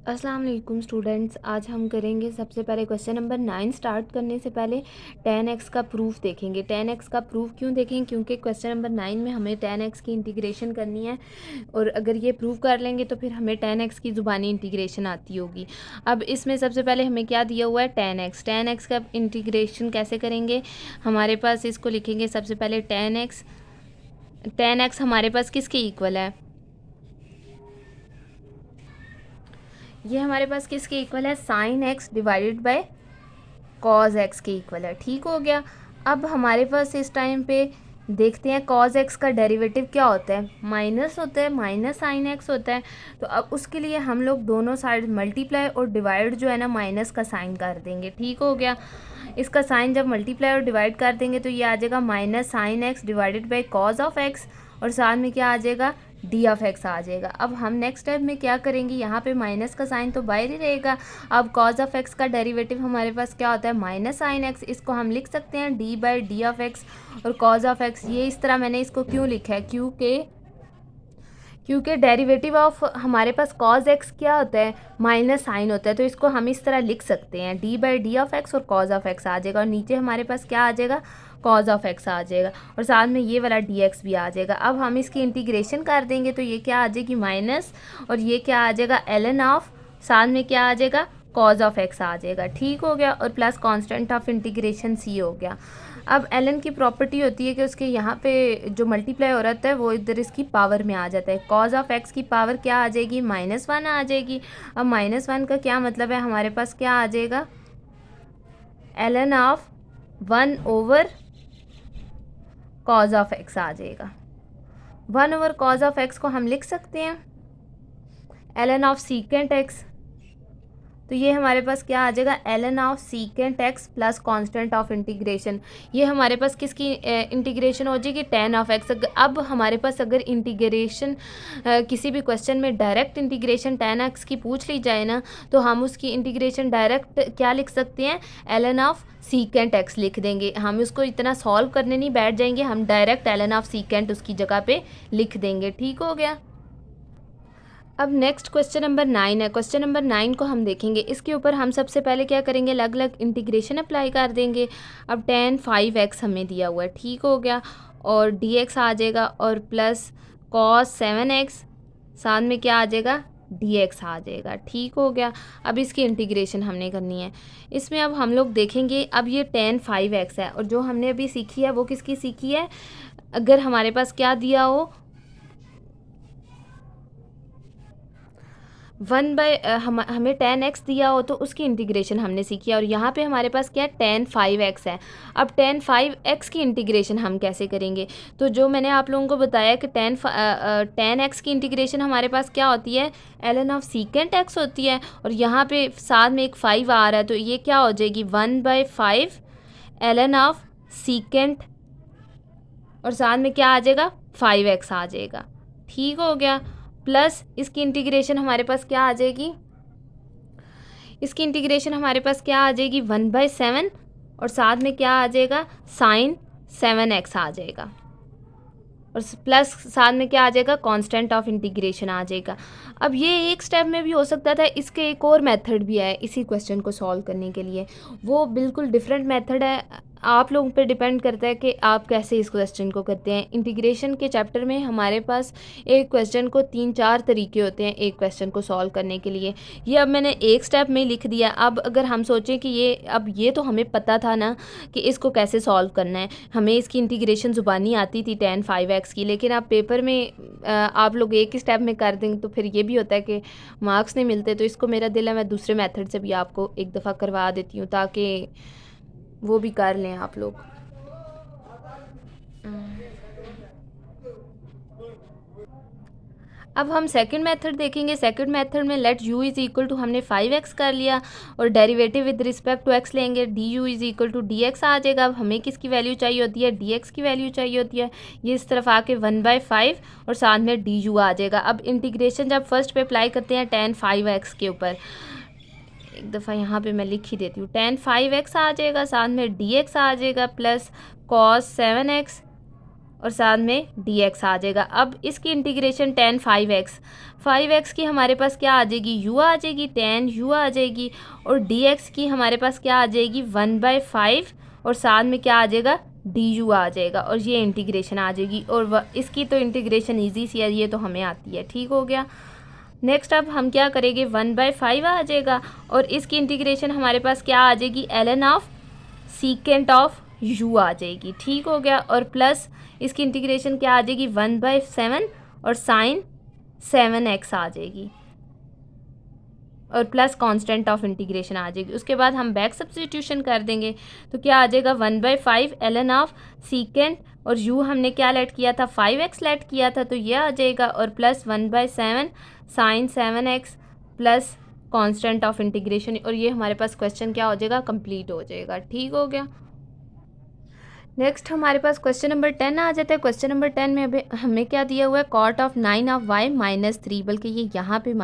अस्सलाम वालेकुम स्टूडेंट्स। आज हम करेंगे सबसे पहले क्वेश्चन नंबर 9 स्टार्ट करने से पहले 10x का प्रूफ देखेंगे। 10x का प्रूफ क्यों देखेंगे? क्योंकि क्वेश्चन नंबर 9 में हमें 10x की इंटीग्रेशन करनी है और अगर ये प्रूफ कर लेंगे तो फिर हमें 10x की ज़ुबानी इंटीग्रेशन आती होगी। अब इसमें सबसे पहले हमें क्या दिया हुआ है? 10x। 10x का इंटीग्रेशन कैसे करेंगे? हमारे पास इसको लिखेंगे सबसे पहले 10x। 10x हमारे पास किसके इक्वल है? ये हमारे पास किसके इक्वल है? Sine x divided by cos x के इक्वल है। ठीक हो गया। अब हमारे पास इस टाइम पे देखते हैं कॉज एक्स का डेरिवेटिव क्या होता है? माइनस होता है, माइनस साइन एक्स होता है। तो अब उसके लिए हम लोग दोनों साइड मल्टीप्लाई और डिवाइड जो है ना माइनस का साइन कर देंगे। ठीक हो गया। इसका साइन जब मल्टीप्लाई और डिवाइड कर देंगे तो ये आ जाएगा minus sine x divided by cause of x और साथ में क्या आ जाएगा? डी ऑफ एक्स आ जाएगा। अब हम नेक्स्ट स्टेप में क्या करेंगे? यहाँ पे माइनस का साइन तो बाहर ही रहेगा। अब कॉज ऑफ एक्स का डेरिवेटिव हमारे पास क्या होता है? Minus sine x. इसको हम लिख सकते हैं D by D of x और कॉज ऑफ एक्स। ये इस तरह मैंने इसको क्यों लिखा है? क्योंकि डेरिवेटिव ऑफ हमारे पास कॉज एक्स क्या होता है? माइनस साइन होता है। तो इसको हम इस तरह लिख सकते हैं D by D of x और कॉज ऑफ एक्स आ जाएगा और नीचे हमारे पास क्या आ जाएगा? कॉज ऑफ एक्स आ जाएगा और साथ में ये वाला डी एक्स भी आ जाएगा। अब हम इसकी इंटीग्रेशन कर देंगे तो ये क्या आ जाएगी? माइनस और ये क्या आ जाएगा? एल ऑफ, साथ में क्या आ जाएगा? कॉज ऑफ एक्स आ जाएगा। ठीक हो गया। और प्लस कांस्टेंट ऑफ इंटीग्रेशन सी हो गया। अब एल की प्रॉपर्टी होती है कि उसके यहाँ पे जो मल्टीप्लाई हो रहा है वो इधर इसकी पावर में आ जाता है। कॉज ऑफ एक्स की पावर क्या आ जाएगी? -1 आ जाएगी। अब -1 का क्या मतलब है? हमारे पास क्या आ जाएगा? L of 1 over cos of x आ जाएगा। 1 ओवर कॉज ऑफ एक्स को हम लिख सकते हैं एल ऑफ सीकेंट एक्स। तो ये हमारे पास क्या आ जाएगा? L of secant x plus constant of integration. ये हमारे पास किसकी इंटीग्रेशन हो जाएगी? 10 ऑफ एक्स। अब हमारे पास अगर इंटीग्रेशन किसी भी क्वेश्चन में डायरेक्ट इंटीग्रेशन 10 एक्स की पूछ ली जाए ना तो हम उसकी इंटीग्रेशन डायरेक्ट क्या लिख सकते हैं? एल ऑफ सीकेंट एक्स लिख देंगे। हम उसको इतना सॉल्व करने नहीं बैठ जाएंगे, हम डायरेक्ट एल ऑफ सीकेंट उसकी जगह पे लिख देंगे। ठीक हो गया। अब नेक्स्ट क्वेश्चन नंबर 9 है। क्वेश्चन नंबर 9 को हम देखेंगे। इसके ऊपर हम सबसे पहले क्या करेंगे? अलग अलग इंटीग्रेशन अप्लाई कर देंगे। अब tan 5x हमें दिया हुआ है। ठीक हो गया। और dx आ जाएगा और प्लस cos 7x, साथ में क्या आ जाएगा? dx आ जाएगा। ठीक हो गया। अब इसकी इंटीग्रेशन हमने करनी है। इसमें अब हम लोग देखेंगे, अब ये tan 5x है और जो हमने अभी सीखी है वो किसकी सीखी है? अगर हमारे पास क्या दिया हो 1 बाय हमें 10x दिया हो तो उसकी इंटीग्रेशन हमने सीखी है और यहाँ पे हमारे पास क्या है? tan 5x है। अब tan 5x की इंटीग्रेशन हम कैसे करेंगे? तो जो मैंने आप लोगों को बताया कि tan x की इंटीग्रेशन हमारे पास क्या होती है? ln ऑफ सीकेंट x होती है और यहाँ पे साथ में एक 5 आ रहा है तो ये क्या हो जाएगी? 1/5 ln ऑफ सीकेंट और साथ में क्या आ जाएगा? 5x आ जाएगा। ठीक हो गया। प्लस इसकी इंटीग्रेशन हमारे पास क्या आ जाएगी? इसकी इंटीग्रेशन हमारे पास क्या आ जाएगी? 1/7 और साथ में क्या आ जाएगा? साइन 7x आ जाएगा और प्लस साथ में क्या आ जाएगा? कांस्टेंट ऑफ इंटीग्रेशन आ जाएगा। अब ये एक स्टेप में भी हो सकता था। इसके एक और मेथड भी है इसी क्वेश्चन को सॉल्व करने के लिए, वो बिल्कुल डिफरेंट मेथड है। आप लोगों पे डिपेंड करता है कि आप कैसे इस क्वेश्चन को करते हैं। इंटीग्रेशन के चैप्टर में हमारे पास एक क्वेश्चन को 3-4 तरीके होते हैं एक क्वेश्चन को सॉल्व करने के लिए। ये अब मैंने एक स्टेप में लिख दिया। अब अगर हम सोचें कि ये तो हमें पता था ना कि इसको कैसे सॉल्व करना है, हमें इसकी इंटीग्रेशन ज़ुबानी आती थी tan 5x की, लेकिन आप पेपर में आप लोग एक ही स्टेप में कर देंगे तो फिर ये भी होता है कि मार्क्स नहीं मिलते। तो इसको मेरा दिल है मैं दूसरे मेथड से भी आपको एक दफ़ा करवा देती हूँ ताकि वो भी कर लें आप लोग। अब हम सेकंड मेथड देखेंगे। सेकंड मेथड में let u is equal to हमने 5x कर लिया और derivative with respect to x लेंगे। du is equal to dx आ जाएगा। अब हमें किसकी वैल्यू चाहिए होती है? dx की वैल्यू चाहिए होती है। ये इस तरफ आके 1/5 और साथ में du आ जाएगा। अब इंटीग्रेशन जब फर्स्ट पे अप्लाई करते हैं tan 5x के ऊपर, एक दफ़ा यहाँ पे मैं लिख ही देती हूँ। tan 5x आ जाएगा, साथ में dx आ जाएगा प्लस cos 7x और साथ में dx आ जाएगा। अब इसकी इंटीग्रेशन tan 5x की हमारे पास क्या आ जाएगी, u आ जाएगी, tan u आ जाएगी, और dx की हमारे पास क्या आ जाएगी 1/5 और साथ में क्या आ जाएगा du आ जाएगा, और ये इंटीग्रेशन आ जाएगी। और इसकी तो इंटीग्रेशन ईजी सी है, ये तो हमें आती है। ठीक हो गया। नेक्स्ट अब हम क्या करेंगे 1/5 आ जाएगा और इसकी इंटीग्रेशन हमारे पास क्या आ जाएगी ln of secant of u आ जाएगी। ठीक हो गया। और प्लस इसकी इंटीग्रेशन क्या आ जाएगी 1/7 और साइन 7x आ जाएगी, और प्लस कांस्टेंट ऑफ इंटीग्रेशन आ जाएगी। उसके बाद हम बैक सब्स्टिट्यूशन कर देंगे तो क्या आ जाएगा 1/5 ln ऑफ सीकेंट, और u हमने क्या लेट किया था 5x लेट किया था, तो ये आ जाएगा, और plus 1/7 sine 7x plus constant of integration, और ये हमारे पास क्वेश्चन क्या हो जाएगा कंप्लीट हो जाएगा। ठीक हो गया। नेक्स्ट हमारे पास क्वेश्चन नंबर 10 आ जाता है। क्वेश्चन नंबर 10 में अभी हमें क्या दिया हुआ है कॉट ऑफ 9 ऑफ y -3, बल्कि ये यहाँ पे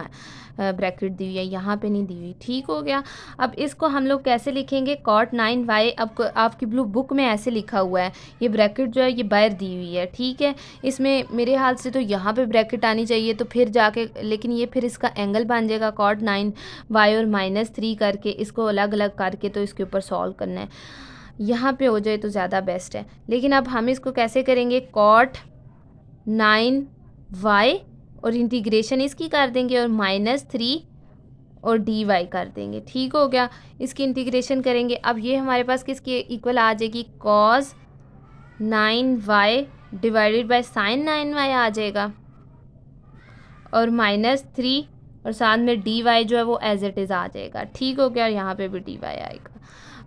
ब्रैकेट दी हुई है, यहाँ पे नहीं दी हुई। ठीक हो गया। अब इसको हम लोग कैसे लिखेंगे कॉट 9y, अब आपकी ब्लू बुक में ऐसे लिखा हुआ है, ये ब्रैकेट जो है ये बाहर दी हुई है। ठीक है, इसमें मेरे हाल से तो यहाँ पे ब्रैकेट आनी चाहिए, तो फिर जाके लेकिन ये फिर इसका एंगल बन जाएगा कॉट 9y और -3 करके, इसको अलग अलग करके तो इसके ऊपर सॉल्व करना है। यहाँ पे हो जाए तो ज़्यादा बेस्ट है। लेकिन अब हम इसको कैसे करेंगे कॉट 9y और इंटीग्रेशन इसकी कर देंगे और -3 और dy कर देंगे। ठीक हो गया। इसकी इंटीग्रेशन करेंगे। अब ये हमारे पास किसके इक्वल आ जाएगी cos 9y divided by sine 9y आ जाएगा, और -3 और साथ में dy जो है वो एज इट इज़ आ जाएगा। ठीक हो गया। और यहाँ पे भी dy आएगा।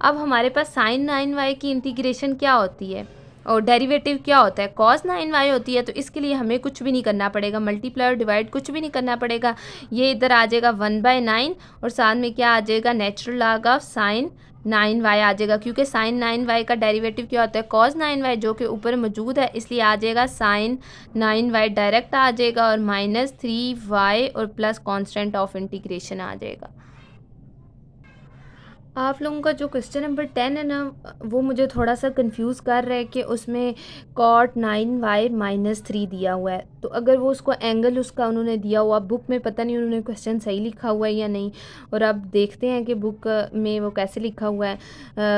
अब हमारे पास साइन 9y की इंटीग्रेशन क्या होती है और डेरिवेटिव क्या होता है cos 9y होती है, तो इसके लिए हमें कुछ भी नहीं करना पड़ेगा, मल्टीप्लाई और डिवाइड कुछ भी नहीं करना पड़ेगा। ये इधर आ जाएगा 1/9 और साथ में क्या आ जाएगा natural log of sine 9y आ जाएगा, क्योंकि साइन 9y का डेरिवेटिव क्या होता है cos 9y जो कि ऊपर मौजूद है, इसलिए आ जाएगा साइन 9y डायरेक्ट आ जाएगा और -3y और प्लस कांस्टेंट ऑफ इंटीग्रेशन आ जाएगा। आप लोगों का जो क्वेश्चन नंबर 10 है ना, वो मुझे थोड़ा सा कंफ्यूज कर रहा है कि उसमें कॉट 9y -3 दिया हुआ है, तो अगर वो उसको एंगल उसका उन्होंने दिया हुआ बुक में, पता नहीं उन्होंने क्वेश्चन सही लिखा हुआ है या नहीं, और अब देखते हैं कि बुक में वो कैसे लिखा हुआ है।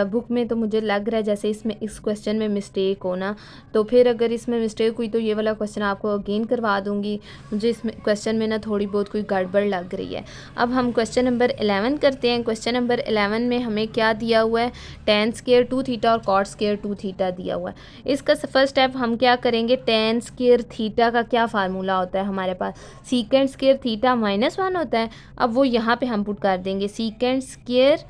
बुक में तो मुझे लग रहा है जैसे इसमें इस क्वेश्चन में मिस्टेक हो ना, तो फिर अगर इसमें मिस्टेक हुई तो ये वाला क्वेश्चन आपको अगेन करवा दूँगी। मुझे इसमें क्वेश्चन में ना थोड़ी बहुत कोई गड़बड़ लग रही है। अब हम क्वेश्चन नंबर 11 करते हैं। क्वेश्चन नंबर 11 में हमें क्या दिया हुआ है tan स्क्वायर 2 थीटा और cot स्क्वायर 2 थीटा दिया हुआ है। इसका फर्स्ट स्टेप हम क्या करेंगे, tan स्क्वायर थीटा का क्या फार्मूला होता है हमारे पास, सीकेंट स्क्वायर थीटा -1 होता है। अब वो यहाँ पे हम पुट कर देंगे सीकेंट स्क्वायर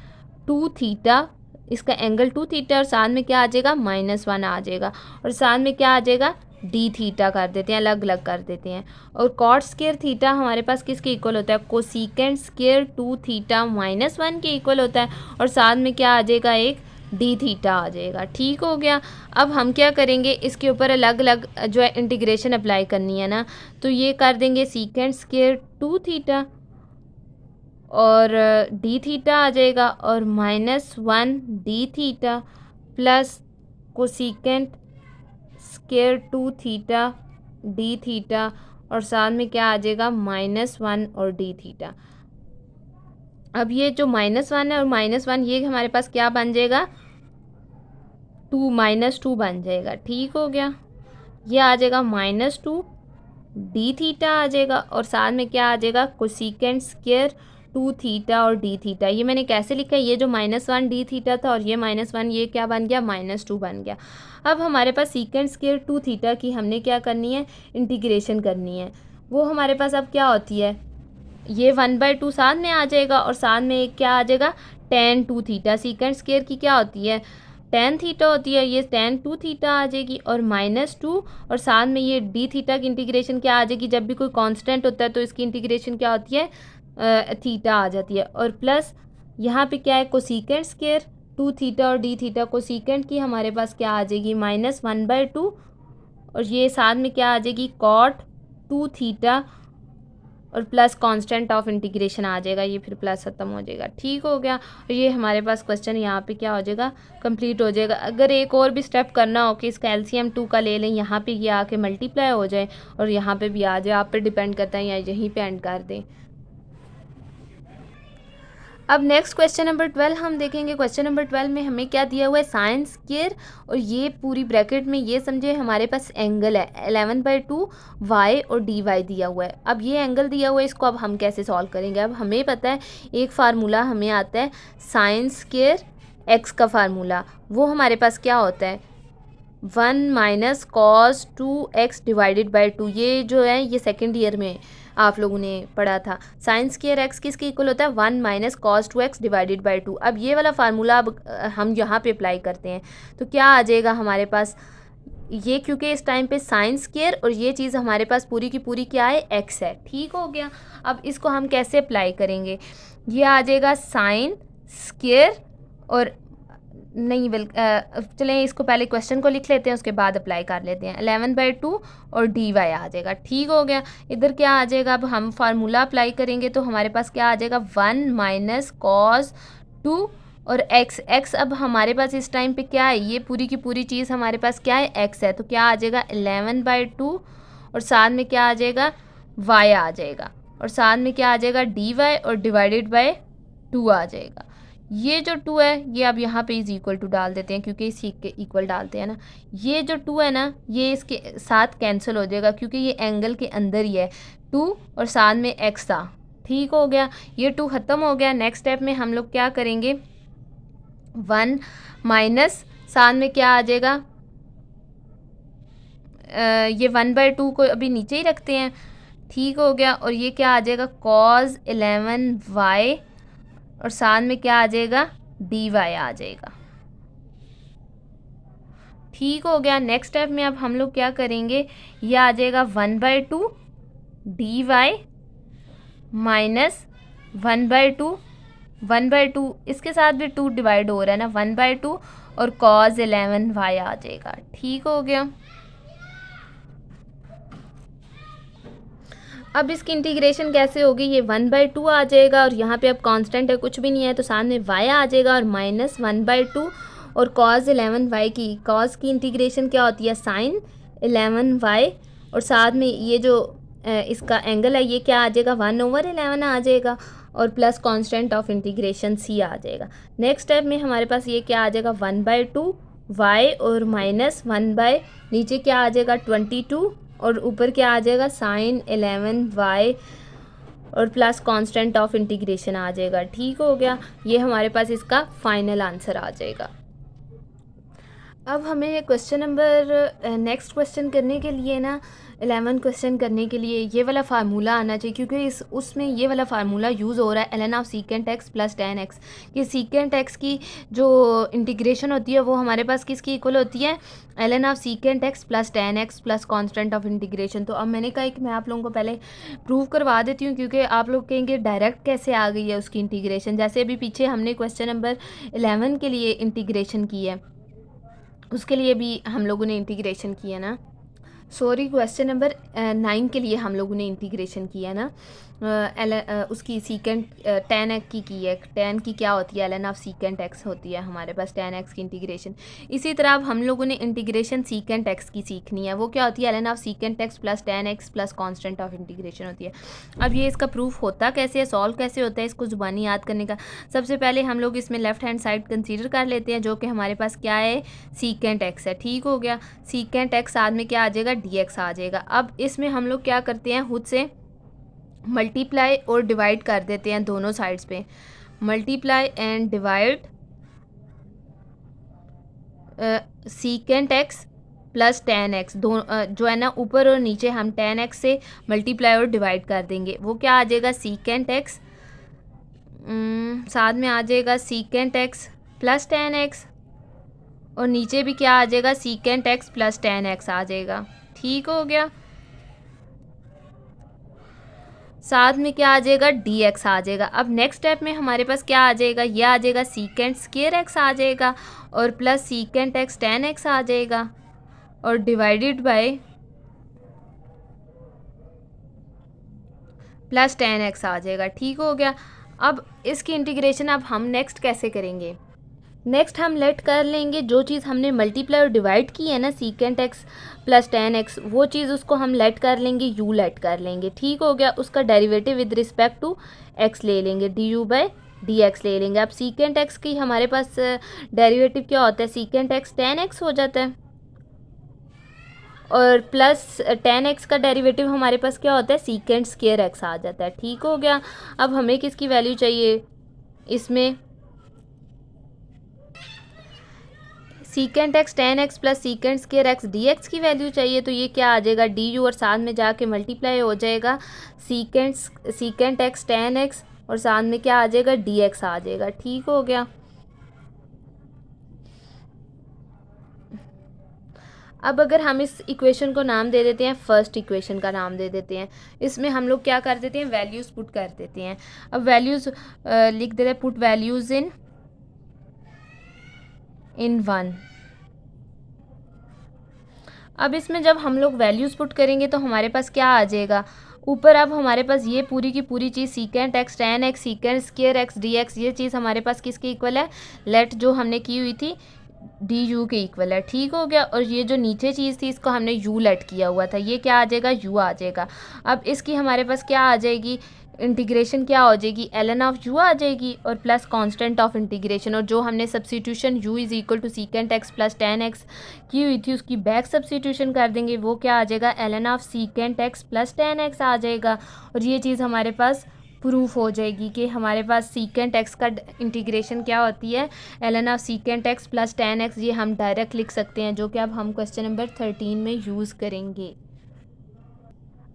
2 थीटा, इसका एंगल 2 थीटा और साथ में क्या आ जाएगा -1 आ जाएगा, और साथ में क्या आ जाएगा डी थीटा कर देते हैं, अलग अलग कर देते हैं। और कॉट स्क्वायर थीटा हमारे पास किसके इक्वल होता है, कोसीकेंट स्क्वायर 2 थीटा -1 के इक्वल होता है, और साथ में क्या आ जाएगा एक डी थीटा आ जाएगा। ठीक हो गया। अब हम क्या करेंगे, इसके ऊपर अलग अलग जो है इंटीग्रेशन अप्लाई करनी है ना, तो ये कर देंगे सीकेंट स्क्वायर 2 थीटा और डी थीटा आ जाएगा, और -1 D theta plus cosecant square 2 theta D theta, और साथ में क्या आ जाएगा -1 और डी थीटा। अब ये जो -1 है और -1 ये हमारे पास क्या बन जाएगा 2 -2 बन जाएगा। ठीक हो गया। ये आ जाएगा -2 डी थीटा आ जाएगा, और साथ में क्या आ जाएगा कोसीकेंट स्क्वायर 2 थीटा और डी थीटा। ये मैंने कैसे लिखा है, ये जो -1 डी थीटा था और ये -1 ये क्या बन गया -2 बन गया। अब हमारे पास सीकेंट स्क्वायर 2 थीटा की हमने क्या करनी है इंटीग्रेशन करनी है। वो हमारे पास अब क्या होती है, ये 1/2 साथ में आ जाएगा, और साथ में एक क्या आ जाएगा tan 2 थीटा। सीकेंट स्क्वायर की क्या होती है tan थीटा होती है, ये tan 2 थीटा आ जाएगी, और -2 और साथ में ये डी थीटा की इंटीग्रेशन क्या आ जाएगी, जब भी कोई कांस्टेंट होता है तो इसकी इंटीग्रेशन क्या होती है थीटा आ जाती है, और प्लस यहाँ पे क्या है कोसीकेंट स्क्वायर 2 थीटा और डी थीटा, कोसीकेंट की हमारे पास क्या आ जाएगी -1/2, और ये साथ में क्या आ जाएगी cot 2 थीटा और प्लस कांस्टेंट ऑफ इंटीग्रेशन आ जाएगा, ये फिर प्लस ख़त्म हो जाएगा। ठीक हो गया। और ये हमारे पास क्वेश्चन यहाँ पे क्या हो जाएगा, कंप्लीट हो जाएगा। अगर एक और भी स्टेप करना हो कि इसका एलसीएम 2 का ले लें, यहाँ पे ये आके मल्टीप्लाई हो जाए और यहाँ पे भी आ जाए, आप पे डिपेंड करता है, या यहीं पे एंड कर दें। अब नेक्स्ट क्वेश्चन नंबर 12 हम देखेंगे। क्वेश्चन नंबर 12 में हमें क्या दिया हुआ है, साइन स्क्वायर, और ये पूरी ब्रैकेट में ये समझे हमारे पास एंगल है 11/2 वाई और डी वाई दिया हुआ है। अब ये एंगल दिया हुआ है, इसको अब हम कैसे सॉल्व करेंगे। अब हमें पता है एक फार्मूला हमें आता है साइन स्क्वायर एक्स का फार्मूला, वो हमारे पास क्या होता है 1 minus cos 2x divided by 2। ये जो है ये सेकेंड ईयर में आप लोगों ने पढ़ा था। साइन स्क्वायर एक्स किसके इक्वल होता है 1 minus cos 2x divided by 2। अब ये वाला फार्मूला अब हम यहाँ पे अप्लाई करते हैं तो क्या आ जाएगा हमारे पास, ये क्योंकि इस टाइम पे साइन स्क्वायर और ये चीज़ हमारे पास पूरी की पूरी क्या है एक्स है। ठीक हो गया। अब इसको हम कैसे अप्लाई करेंगे, ये आ जाएगा साइन स्क्वायर और नहीं चलें इसको पहले क्वेश्चन को लिख लेते हैं, उसके बाद अप्लाई कर लेते हैं। 11/2 और डी वाई आ जाएगा। ठीक हो गया। इधर क्या आ जाएगा, अब हम फार्मूला अप्लाई करेंगे तो हमारे पास क्या आ जाएगा 1 माइनस कॉस 2 और एक्स अब हमारे पास इस टाइम पे क्या है, ये पूरी की पूरी चीज़ हमारे पास क्या है एक्स है, तो क्या आ जाएगा 11/2 और साथ में क्या आ जाएगा वाई आ जाएगा, और साथ में क्या आ जाएगा डी वाई और डिवाइडेड बाय 2 आ जाएगा। ये जो 2 है ये अब यहाँ पे इज इक्वल टू डाल देते हैं, क्योंकि इसी के इक्वल डालते हैं ना। ये जो 2 है ना ये इसके साथ कैंसिल हो जाएगा, क्योंकि ये एंगल के अंदर ही है 2 और साथ में एक्स था। ठीक हो गया, ये 2 ख़त्म हो गया। नेक्स्ट स्टेप में हम लोग क्या करेंगे 1 माइनस साथ में क्या आ जाएगा, ये 1/2 को अभी नीचे ही रखते हैं। ठीक हो गया। और ये क्या आ जाएगा cos 11y और साथ में क्या आ जाएगा डी वाई आ जाएगा। ठीक हो गया। नेक्स्ट स्टेप में अब हम लोग क्या करेंगे, ये आ जाएगा 1/2 डी वाई माइनस 1/2 इसके साथ भी 2 डिवाइड हो रहा है ना 1/2 और cos 11y आ जाएगा। ठीक हो गया। अब इसकी इंटीग्रेशन कैसे होगी, ये 1/2 आ जाएगा और यहाँ पे अब कांस्टेंट है कुछ भी नहीं है तो सामने y आ जाएगा और माइनस 1/2 और cos 11y cos की इंटीग्रेशन क्या होती है साइन 11y और साथ में ये जो इसका एंगल है ये क्या आ जाएगा 1/11 आ जाएगा और plus constant of integration c आ जाएगा। नेक्स्ट स्टेप में हमारे पास ये क्या आ जाएगा 1/2 y और माइनस 1 नीचे क्या आ जाएगा 22 और ऊपर क्या आ जाएगा साइन 11y और प्लस कांस्टेंट ऑफ इंटीग्रेशन आ जाएगा। ठीक हो गया। ये हमारे पास इसका फाइनल आंसर आ जाएगा। अब हमें क्वेश्चन नंबर नेक्स्ट क्वेश्चन करने के लिए ना 11 क्वेश्चन करने के लिए ये वाला फार्मूला आना चाहिए, क्योंकि उसमें ये वाला फार्मूला यूज़ हो रहा है ln of secant x plus tan x। कि सीकेंट एक्स की जो इंटीग्रेशन होती है वो हमारे पास किसकी इक्वल होती है ln of secant x plus tan x plus constant of integration. तो अब मैंने कहा कि मैं आप लोगों को पहले प्रूव करवा देती हूँ, क्योंकि आप लोग कहेंगे डायरेक्ट कैसे आ गई है उसकी इंटीग्रेशन। जैसे अभी पीछे हमने क्वेश्चन नंबर 11 के लिए इंटीग्रेशन की है, उसके लिए भी हम लोगों ने इंटीग्रेशन किया ना, सॉरी क्वेश्चन नंबर 9 के लिए हम लोगों ने इंटीग्रेशन किया ना उसकी सीकेंट tan x की है। tan की क्या होती है ln ऑफ सीकेंट x होती है हमारे पास tan x की इंटीग्रेशन। इसी तरह अब हम लोगों ने इंटीग्रेशन सीकेंट x की सीखनी है, वो क्या होती है ln of secant x plus tan x plus constant of integration होती है। अब ये इसका प्रूफ होता कैसे है, सॉल्व कैसे होता है, इसको ज़ुबानी याद करने का। सबसे पहले हम लोग इसमें लेफ्ट हैंड साइड कंसीडर कर लेते हैं, जो कि हमारे पास क्या है सीकेंट x है। ठीक हो गया। सीकेंट x साथ में क्या आ जाएगा dx आ जाएगा। अब इसमें हम लोग क्या करते हैं खुद से मल्टीप्लाई और डिवाइड कर देते हैं दोनों साइड्स पे, multiply and divide secant x plus tan x जो है ना ऊपर और नीचे हम tan x से मल्टीप्लाई और डिवाइड कर देंगे। वो क्या आ जाएगा सीकेंट x साथ में आ जाएगा secant x plus tan x और नीचे भी क्या आ जाएगा secant x plus tan x आ जाएगा। ठीक हो गया। साथ में क्या आ जाएगा dx आ जाएगा। अब नेक्स्ट स्टेप में हमारे पास क्या आ जाएगा, ये आ जाएगा सीकेंट स्क्वायर x आ जाएगा और plus secant x tan x आ जाएगा और divided by plus tan x आ जाएगा। ठीक हो गया। अब इसकी इंटीग्रेशन अब हम नेक्स्ट कैसे करेंगे? नेक्स्ट हम लेट कर लेंगे जो चीज़ हमने मल्टीप्लाई और डिवाइड की है ना, secant x plus tan x, वो चीज़ उसको हम लेट कर लेंगे, यू लेट कर लेंगे। ठीक हो गया। उसका derivative with respect to X ले लेंगे, D U by D X ले लेंगे। अब सीकेंट एक्स की हमारे पास डेरिवेटिव क्या होता है? सीकेंट एक्स टेन एक्स हो जाता है, और प्लस टेन एक्स का डेरिवेटिव हमारे पास क्या होता है? सीकेंट स्क्वायर एक्स आ जाता है। ठीक हो गया। अब हमें किसकी वैल्यू चाहिए इसमें? Secant x tan x plus secant square x d x की वैल्यू चाहिए। तो ये क्या आ जाएगा? डी यू और साथ में जाके मल्टीप्लाई हो जाएगा सीकेंट एक्स टेन एक्स, और साथ में क्या आ जाएगा? डी एक्स आ जाएगा। ठीक हो गया। अब अगर हम इस इक्वेशन को नाम दे देते हैं, फर्स्ट इक्वेशन का नाम दे देते हैं, इसमें हम लोग क्या कर देते हैं? वैल्यूज़ पुट कर देते हैं। अब वैल्यूज़ लिख देते हैं, पुट वैल्यूज़ इन वन। अब इसमें जब हम लोग वैल्यूज़ पुट करेंगे तो हमारे पास क्या आ जाएगा? ऊपर अब हमारे पास ये पूरी की पूरी चीज़ secant x tan x secant square x d x, ये चीज़ हमारे पास किसके इक्वल है? लेट जो हमने की हुई थी डी यू के इक्वल है। ठीक हो गया। और ये जो नीचे चीज़ थी इसको हमने यू लेट किया हुआ था, ये क्या आ जाएगा? यू आ जाएगा। अब इसकी हमारे पास क्या आ जाएगी? इंटीग्रेशन क्या हो जाएगी? एल एन ऑफ यू आ जाएगी, और प्लस कांस्टेंट ऑफ इंटीग्रेशन, और जो हमने substitution U is equal to secant x plus tan X की हुई थी उसकी बैक सब्सिट्यूशन कर देंगे, वो क्या आ जाएगा? L N of secant x plus tan x आ जाएगा। और ये चीज़ हमारे पास प्रूफ हो जाएगी कि हमारे पास सीकेंट एक्स का इंटीग्रेशन क्या होती है? L N of secant x plus tan X. ये हम डायरेक्ट लिख सकते हैं, जो कि अब हम क्वेश्चन नंबर 13 में यूज़ करेंगे।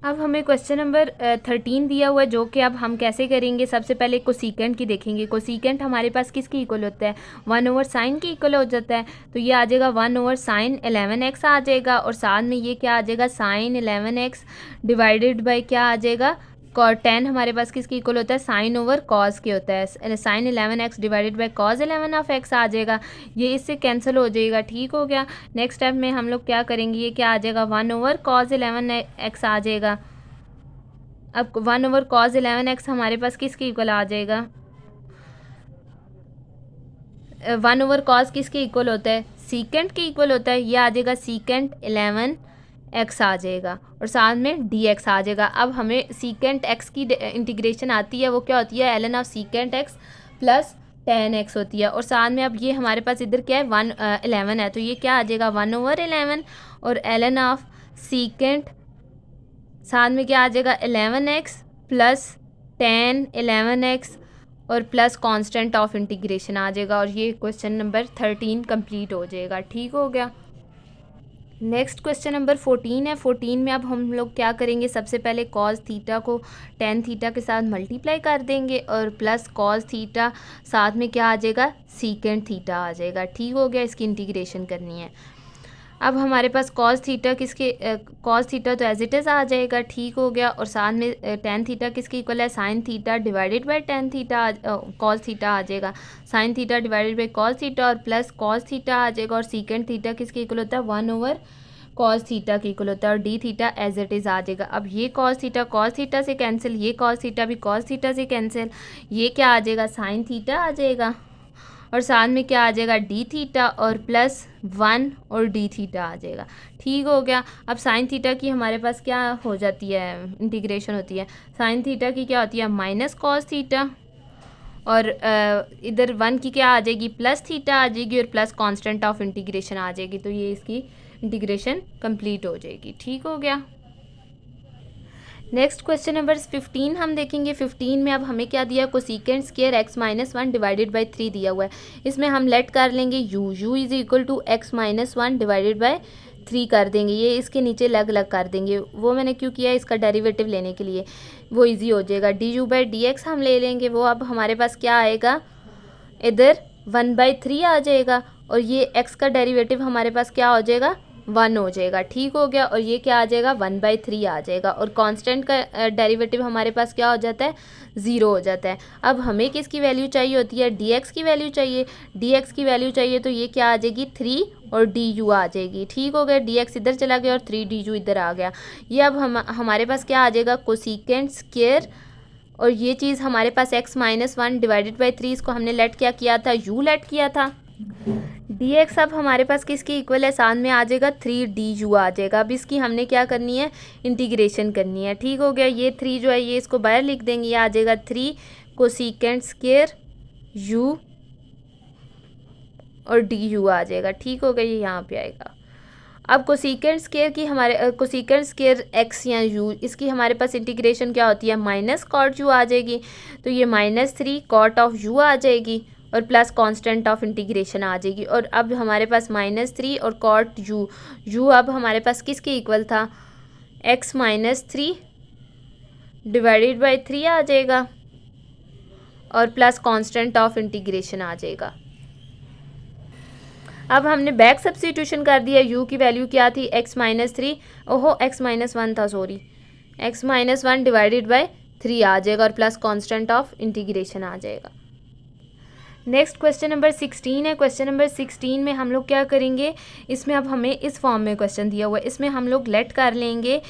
अब हमें क्वेश्चन नंबर 13 दिया हुआ है, जो कि अब हम कैसे करेंगे? सबसे पहले कोसीकेंट की देखेंगे। कोसीकेंट हमारे पास किसकी इक्वल होता है? 1/sin की इक्वल हो जाता है। तो ये आ जाएगा 1/sin 11x आ जाएगा, और साथ में ये क्या आ जाएगा? sin 11x डिवाइडेड बाई क्या आ जाएगा? tan हमारे पास किसकी इक्वल होता है? sin/cos के होता है। sin 11x divided by cos 11 आ जाएगा। ये इससे कैंसिल हो जाएगा। ठीक हो गया। नेक्स्ट स्टेप में हम लोग क्या करेंगे? ये क्या आ जाएगा? 1/cos 11x आ जाएगा। अब 1/cos 11x हमारे पास किसके इक्वल आ जाएगा? 1/cos किसके इक्वल होता है? सीकेंट के इक्वल होता है। ये आ जाएगा सीकेंट 11x आ जाएगा, और साथ में डी एक्स आ जाएगा। अब हमें सीकेंट एक्स की इंटीग्रेशन आती है, वो क्या होती है? L N of secant x plus tan X होती है, और साथ में अब ये हमारे पास इधर क्या है? 11 है, तो ये क्या आ जाएगा? 1/11, और एल एन ऑफ सीकेंट साथ में क्या आ जाएगा? 11x प्लस टेन 11x, और प्लस कांस्टेंट ऑफ इंटीग्रेशन आ जाएगा, और ये क्वेश्चन नंबर 13 कंप्लीट हो जाएगा। ठीक हो गया। नेक्स्ट क्वेश्चन नंबर 14 है। 14 में अब हम लोग क्या करेंगे? सबसे पहले कॉस थीटा को टेन थीटा के साथ मल्टीप्लाई कर देंगे, और प्लस कॉस थीटा साथ में क्या आ जाएगा? सीकेंट थीटा आ जाएगा। ठीक हो गया। इसकी इंटीग्रेशन करनी है। अब हमारे पास कॉस थीटा कॉस थीटा तो एज इट इज़ आ जाएगा। ठीक हो गया। और साथ में टेन थीटा किसके इक्वल है? Sine theta divided by tan theta cos theta आ जाएगा। Sine theta divided by cos theta, और प्लस कॉस थीटा आ जाएगा, और सीकेंट थीटा किसके इक्वल होता है? 1/cos थीटा के इक्वल होता है, और d theta as it is आ जाएगा। अब ये कॉस थीटा से कैंसिल, ये कॉस थीटा भी कॉस थीटा से कैंसिल, ये क्या आ जाएगा? साइन थीटा आ जाएगा, और साथ में क्या आ जाएगा? डी थीटा, और प्लस 1 और डी थीटा आ जाएगा। ठीक हो गया। अब साइन थीटा की हमारे पास क्या हो जाती है? इंटीग्रेशन होती है। साइन थीटा की क्या होती है? माइनस कॉस थीटा, और इधर 1 की क्या आ जाएगी? प्लस थीटा आ जाएगी, और प्लस कांस्टेंट ऑफ इंटीग्रेशन आ जाएगी। तो ये इसकी इंटीग्रेशन कंप्लीट हो जाएगी। ठीक हो गया। नेक्स्ट क्वेश्चन नंबर 15 हम देखेंगे। 15 में अब हमें क्या दिया? Cosecant square X minus 1 divided by 3 दिया हुआ है। इसमें हम लेट कर लेंगे U is equal to X minus 1 divided by 3 कर देंगे। ये इसके नीचे अलग अलग कर देंगे। वो मैंने क्यों किया? इसका डेरिवेटिव लेने के लिए, वो इजी हो जाएगा। D U by D x हम ले लेंगे। वो अब हमारे पास क्या आएगा? इधर 1/3 आ जाएगा, और ये x का डेरिवेटिव हमारे पास क्या हो जाएगा? 1 हो जाएगा। ठीक हो गया। और ये क्या आ जाएगा? 1/3 आ जाएगा, और कांस्टेंट का डेरिवेटिव हमारे पास क्या हो जाता है? 0 हो जाता है। अब हमें किसकी वैल्यू चाहिए होती है? dx की वैल्यू चाहिए। dx की वैल्यू चाहिए, तो ये क्या आ जाएगी? 3 और du आ जाएगी। ठीक हो गया। dx इधर चला गया, और 3 du इधर आ गया। ये अब हमारे पास क्या आ जाएगा? कोसीकेंट स्क्वायर और ये चीज़ हमारे पास x-1 डिवाइडेड बाई 3, इसको हमने लेट क्या किया था, u लेट किया था। dx अब हमारे पास किसके इक्वल है, साथ में आ जाएगा 3du आ जाएगा। अब इसकी हमने क्या करनी है, इंटीग्रेशन करनी है। ठीक हो गया, ये 3 जो है ये इसको बाहर लिख देंगे, ये आ जाएगा 3 कोसेकेंट स्क्वायर u और du आ जाएगा। ठीक हो गया, ये यहाँ पे आएगा। अब कोसेकेंट स्क्वायर की हमारे कोसेकेंट स्क्वायर x या u, इसकी हमारे पास इंटीग्रेशन क्या होती है, माइनस कॉट u आ जाएगी। तो ये -3 कॉट ऑफ u आ जाएगी और प्लस कांस्टेंट ऑफ इंटीग्रेशन आ जाएगी। और अब हमारे पास -3 और कॉट u अब हमारे पास किसके इक्वल था, x-3 डिवाइडेड बाई 3 आ जाएगा और प्लस कांस्टेंट ऑफ इंटीग्रेशन आ जाएगा। अब हमने बैक सब्स्टिट्यूशन कर दिया, u की वैल्यू क्या थी, x-3, ओहो x-1 था, सॉरी, x-1 डिवाइडेड बाई 3 आ जाएगा और प्लस कांस्टेंट ऑफ इंटीग्रेशन आ जाएगा। नेक्स्ट क्वेश्चन नंबर 16 है। क्वेश्चन नंबर 16 में हम लोग क्या करेंगे, इसमें अब हमें इस फॉर्म में क्वेश्चन दिया हुआ है, इसमें हम लोग लेट कर लेंगे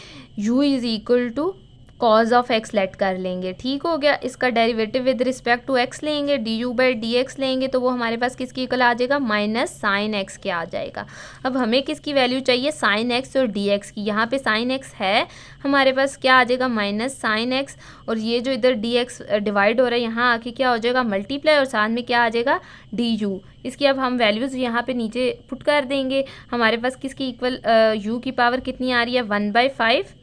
u is equal to cos of x let कर लेंगे। ठीक हो गया, इसका derivative with respect to x लेंगे, du बाई dx लेंगे, तो वो हमारे पास किसकी इक्वल आ जाएगा, माइनस साइन x के आ जाएगा। अब हमें किसकी वैल्यू चाहिए, साइन x और dx की। यहाँ पे साइन x है हमारे पास, क्या आ जाएगा, माइनस साइन x, और ये जो इधर dx डिवाइड हो रहा है यहाँ आके क्या हो जाएगा, मल्टीप्लाई, और साथ में क्या आ जाएगा, du। इसकी अब हम वैल्यूज़ यहाँ पे नीचे पुट कर देंगे। हमारे पास किसकी इक्वल u की पावर कितनी आ रही है, 1/5,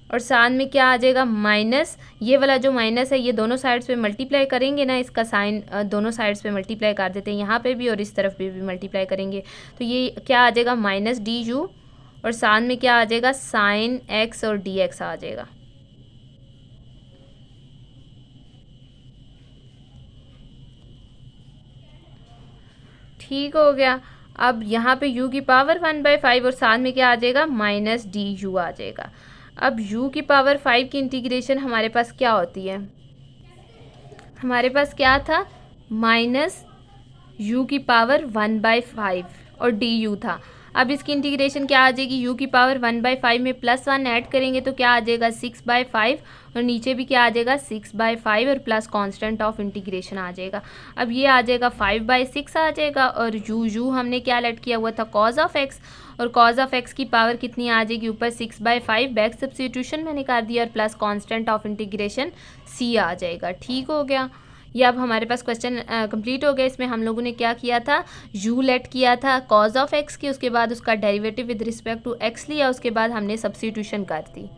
और साथ में क्या आ जाएगा, माइनस, ये वाला जो माइनस है ये दोनों साइड्स पे मल्टीप्लाई करेंगे ना, इसका साइन दोनों साइड्स पे मल्टीप्लाई कर देते हैं, यहाँ पे भी और इस तरफ भी मल्टीप्लाई करेंगे, तो ये क्या आ जाएगा, माइनस du, और साथ में क्या आ जाएगा, साइन x और dx आ जाएगा। ठीक हो गया। अब यहाँ पे u की पावर 1/5 और साथ में क्या आ जाएगा, माइनस du आ जाएगा। अब u की पावर 5 की इंटीग्रेशन हमारे पास क्या होती है, हमारे पास क्या था, माइनस u की पावर 1/5 और du था। अब इसकी इंटीग्रेशन क्या आ जाएगी, u की पावर 1/5 में +1 ऐड करेंगे तो क्या आ जाएगा, 6/5, और नीचे भी क्या आ जाएगा, 6/5 और प्लस कांस्टेंट ऑफ इंटीग्रेशन आ जाएगा। अब ये आ जाएगा 5/6 आ जाएगा, और u हमने क्या लेट किया हुआ था, कॉज ऑफ x, और कॉज ऑफ x की पावर कितनी आ जाएगी, ऊपर 6/5 बैक सब्स्टिट्यूशन मैंने कर दिया, और plus constant of integration c आ जाएगा। ठीक हो गया, ये अब हमारे पास क्वेश्चन कंप्लीट हो गया। इसमें हम लोगों ने क्या किया था, u लेट किया था कॉज ऑफ x की, उसके बाद उसका derivative with respect to x लिया, उसके बाद हमने सब्स्टिट्यूशन कर दी।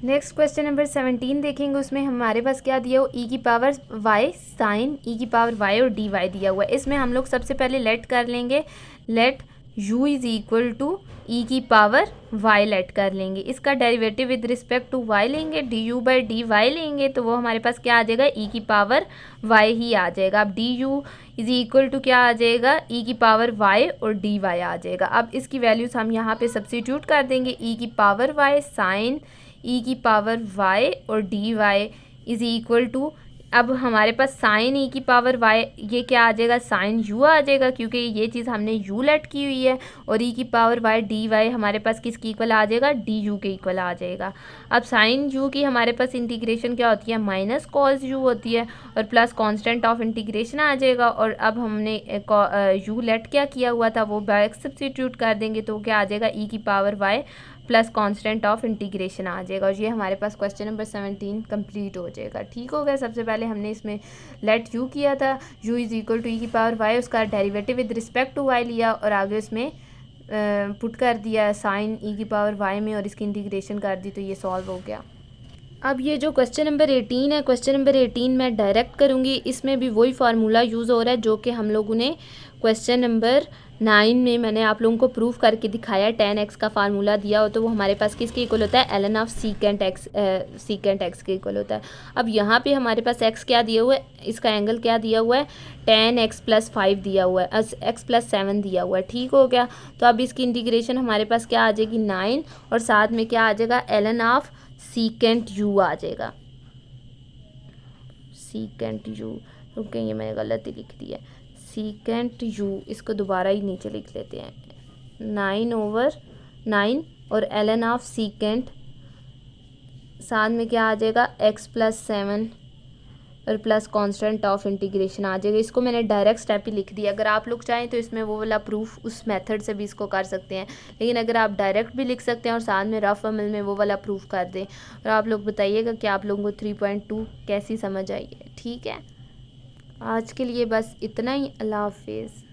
नेक्स्ट क्वेश्चन नंबर 17 देखेंगे, उसमें हमारे पास क्या दिया हो, e की पावर y साइन e की पावर y और dy दिया हुआ है। इसमें हम लोग सबसे पहले लेट कर लेंगे, let u is equal to e की पावर y लेट कर लेंगे, इसका derivative with respect to y लेंगे, du बाई dy लेंगे, तो वो हमारे पास क्या आ जाएगा, e की पावर y ही आ जाएगा। अब du इज़ इक्वल टू क्या आ जाएगा, e की पावर y और dy आ जाएगा। अब इसकी वैल्यूज़ हम यहाँ पे सब्स्टिट्यूट कर देंगे, e की पावर y साइन e की पावर y और dy इज़ इक्वल टू, अब हमारे पास साइन e की पावर y, ये क्या आ जाएगा, साइन u आ जाएगा, क्योंकि ये चीज़ हमने u लेट की हुई है, और e की पावर y dy हमारे पास किसकी इक्वल आ जाएगा, du के इक्वल आ जाएगा। अब साइन u की हमारे पास इंटीग्रेशन क्या होती है, माइनस कॉस u होती है, और प्लस कांस्टेंट ऑफ इंटीग्रेशन आ जाएगा। और अब हमने u लेट क्या किया हुआ था वो बैक सब्स्टिट्यूट कर देंगे, तो क्या आ जाएगा, e की power y plus constant of integration आ जाएगा, और ये हमारे पास क्वेश्चन नंबर 17 कंप्लीट हो जाएगा। ठीक हो गया, सबसे पहले हमने इसमें लेट u किया था, u is equal to e की पावर y, उसका derivative with respect to y लिया, और आगे उसमें पुट कर दिया साइन e की पावर y में, और इसकी इंटीग्रेशन कर दी, तो ये सॉल्व हो गया। अब ये जो क्वेश्चन नंबर 18 है, क्वेश्चन नंबर 18 मैं डायरेक्ट करूँगी, इसमें भी वही फार्मूला यूज़ हो रहा है जो कि हम लोगों ने क्वेश्चन नंबर 9 में मैंने आप लोगों को प्रूफ करके दिखाया, 10x का फार्मूला दिया हो तो वो हमारे पास किसके इक्वल होता है, ln ऑफ सीकेंट x के इक्वल होता है। अब यहाँ पे हमारे पास x क्या दिया हुआ है, इसका एंगल क्या दिया हुआ है, 10x + 5 दिया हुआ है, x + 7 दिया हुआ है। ठीक हो गया, तो अब इसकी इंटीग्रेशन हमारे पास क्या आ जाएगी, 9, और साथ में क्या आ जाएगा, ln ऑफ सीकेंट u आ जाएगा, सीकेंट u, रुकें ये मैंने गलत ही लिख दिया, सीकेंट u, इसको दोबारा ही नीचे लिख लेते हैं, 9/9 और ln ऑफ सीकेंट साथ में क्या आ जाएगा, x+7 और प्लस कांस्टेंट ऑफ इंटीग्रेशन आ जाएगा। इसको मैंने डायरेक्ट स्टेप ही लिख दिया। अगर आप लोग चाहें तो इसमें वो वाला प्रूफ उस मेथड से भी इसको कर सकते हैं, लेकिन अगर आप डायरेक्ट भी लिख सकते हैं और साथ में रफ अमल में वो वाला प्रूफ कर दें। और आप लोग बताइएगा कि आप लोगों को 3.2 कैसी समझ आई है। ठीक है, आज के लिए बस इतना ही। अल्लाह हाफिज़।